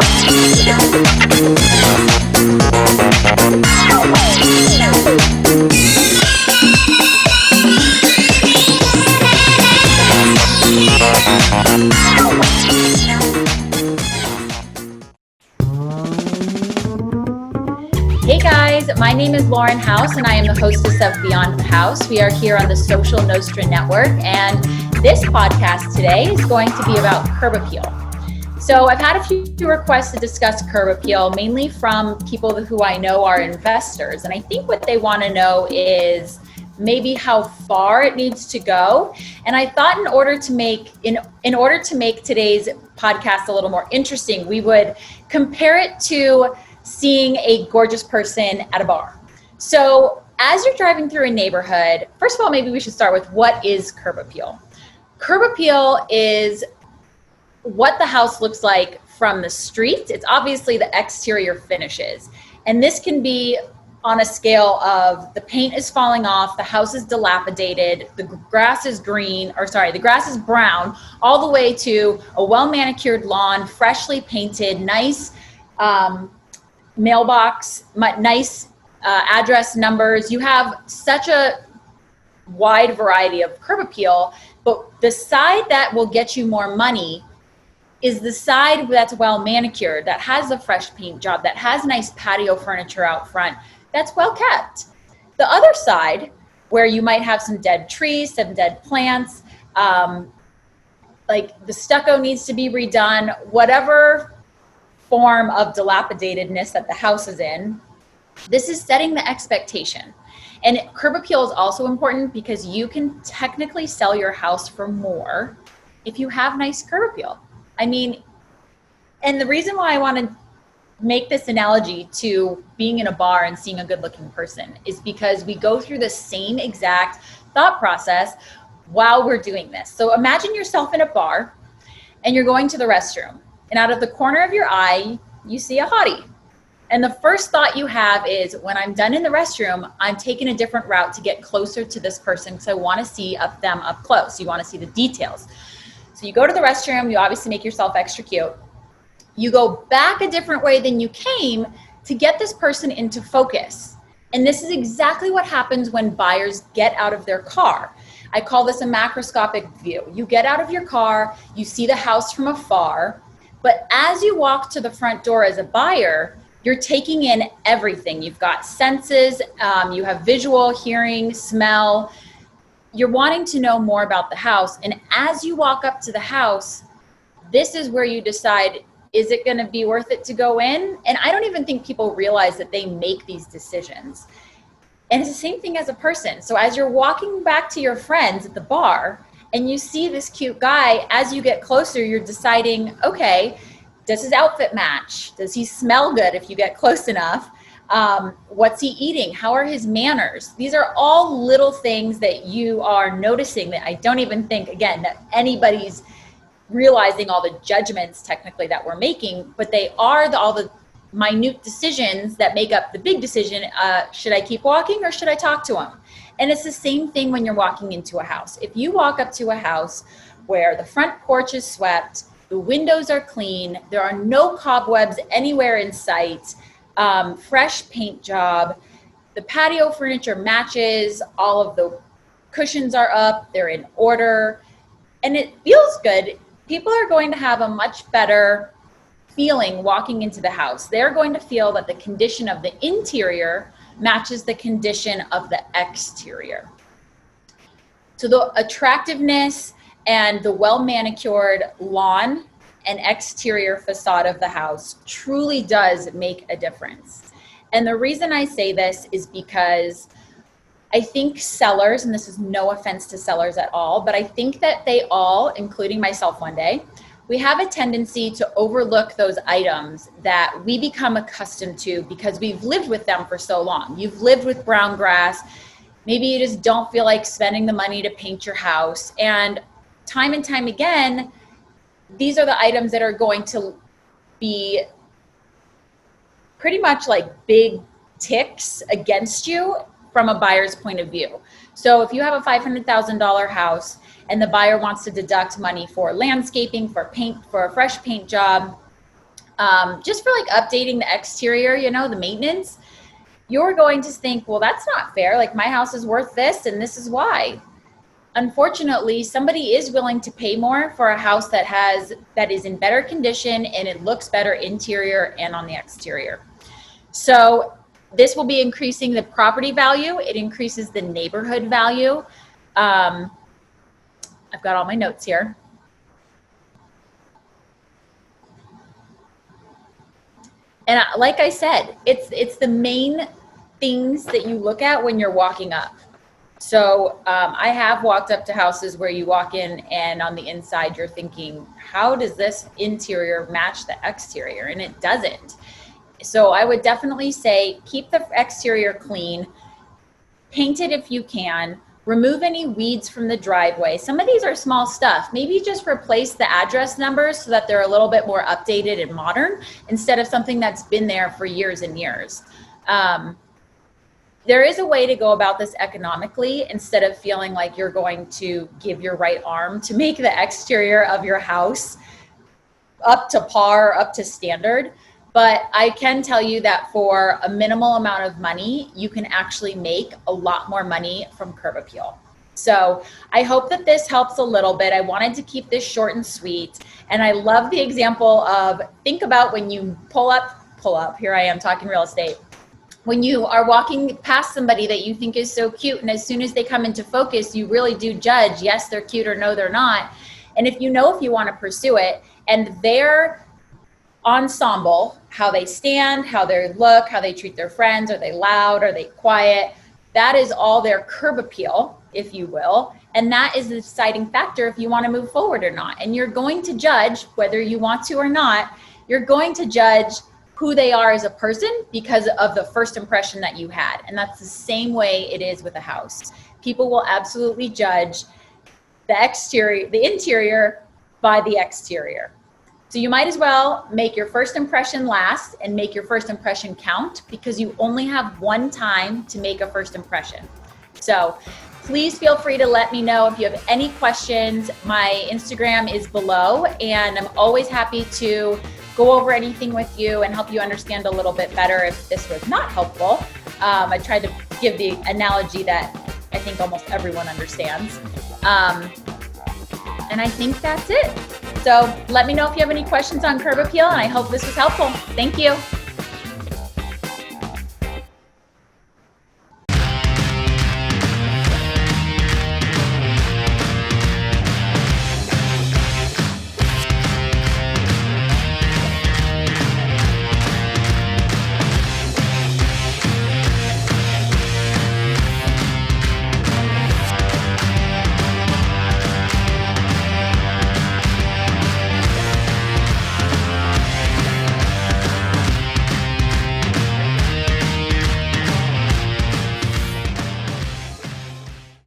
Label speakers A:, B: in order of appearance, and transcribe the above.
A: Hey guys, my name is Lauren House and I am the hostess of Beyond the House. We are here on the Social Nostra Network, and this podcast today is going to be about curb appeal. So I've had a few requests to discuss curb appeal, mainly from people who I know are investors. And I think what they want to know is maybe how far it needs to go. And I thought in order to make today's podcast a little more interesting, we would compare it to seeing a gorgeous person at a bar. So as you're driving through a neighborhood, first of all, maybe we should start with what is curb appeal. Curb appeal is what the house looks like from the street. It's obviously the exterior finishes. And this can be on a scale of the paint is falling off, the house is dilapidated, the grass is brown, all the way to a well-manicured lawn, freshly painted, nice mailbox, nice address numbers. You have such a wide variety of curb appeal, but the side that will get you more money is the side that's well manicured, that has a fresh paint job, that has nice patio furniture out front, that's well kept. The other side, where you might have some dead trees, some dead plants, like the stucco needs to be redone, whatever form of dilapidatedness that the house is in, this is setting the expectation. And curb appeal is also important because you can technically sell your house for more if you have nice curb appeal. I mean, and the reason why I want to make this analogy to being in a bar and seeing a good looking person is because we go through the same exact thought process while we're doing this. So imagine yourself in a bar and you're going to the restroom. And out of the corner of your eye, you see a hottie. And the first thought you have is, when I'm done in the restroom, I'm taking a different route to get closer to this person because I want to see them up close. You want to see the details. So you go to the restroom, you obviously make yourself extra cute. You go back a different way than you came to get this person into focus. And this is exactly what happens when buyers get out of their car. I call this a macroscopic view. You get out of your car, you see the house from afar, but as you walk to the front door as a buyer, you're taking in everything. You've got senses, you have visual, hearing, smell. You're wanting to know more about the house. And as you walk up to the house, this is where you decide, is it going to be worth it to go in? And I don't even think people realize that they make these decisions. And it's the same thing as a person. So as you're walking back to your friends at the bar, and you see this cute guy, as you get closer, you're deciding, okay, does his outfit match? Does he smell good if you get close enough? What's he eating? How are his manners? These are all little things that you are noticing that I don't even think, again, that anybody's realizing all the judgments technically that we're making, but they are all the minute decisions that make up the big decision. Should I keep walking or should I talk to him? And it's the same thing when you're walking into a house. If you walk up to a house where the front porch is swept, the windows are clean, there are no cobwebs anywhere in sight, fresh paint job, the patio furniture matches, all of the cushions are up, they're in order, and it feels good, people are going to have a much better feeling walking into the house. They're going to feel that the condition of the interior matches the condition of the exterior. So the attractiveness and the well-manicured lawn and exterior facade of the house truly does make a difference. And the reason I say this is because I think sellers, and this is no offense to sellers at all, but I think that they all, including myself one day, we have a tendency to overlook those items that we become accustomed to because we've lived with them for so long. You've lived with brown grass. Maybe you just don't feel like spending the money to paint your house. And time again, these are the items that are going to be pretty much like big ticks against you from a buyer's point of view. So if you have a $500,000 house and the buyer wants to deduct money for landscaping, for paint, for a fresh paint job, just for like updating the exterior, you know, the maintenance, you're going to think, well, that's not fair. Like my house is worth this and this is why. Unfortunately, somebody is willing to pay more for a house that is in better condition and it looks better interior and on the exterior. So this will be increasing the property value. It increases the neighborhood value. I've got all my notes here. And like I said, it's the main things that you look at when you're walking up. So I have walked up to houses where you walk in and on the inside you're thinking, how does this interior match the exterior? And it doesn't. So I would definitely say keep the exterior clean, paint it if you can, remove any weeds from the driveway. Some of these are small stuff. Maybe just replace the address numbers so that they're a little bit more updated and modern instead of something that's been there for years and years. There is a way to go about this economically instead of feeling like you're going to give your right arm to make the exterior of your house up to par, up to standard. But I can tell you that for a minimal amount of money, you can actually make a lot more money from curb appeal. So I hope that this helps a little bit. I wanted to keep this short and sweet. And I love the example of, think about when you pull up, here I am talking real estate. When you are walking past somebody that you think is so cute, and as soon as they come into focus, you really do judge, yes, they're cute or no, they're not. And if you want to pursue it, and their ensemble, how they stand, how they look, how they treat their friends, are they loud, are they quiet, that is all their curb appeal, if you will. And that is the deciding factor if you want to move forward or not. And you're going to judge, whether you want to or not, you're going to judge who they are as a person because of the first impression that you had. And that's the same way it is with a house. People will absolutely judge the interior by the exterior. So you might as well make your first impression last and make your first impression count, because you only have one time to make a first impression. So please feel free to let me know if you have any questions. My Instagram is below, and I'm always happy to go over anything with you and help you understand a little bit better if this was not helpful. I tried to give the analogy that I think almost everyone understands. And I think that's it. So let me know if you have any questions on curb appeal, and I hope this was helpful. Thank you.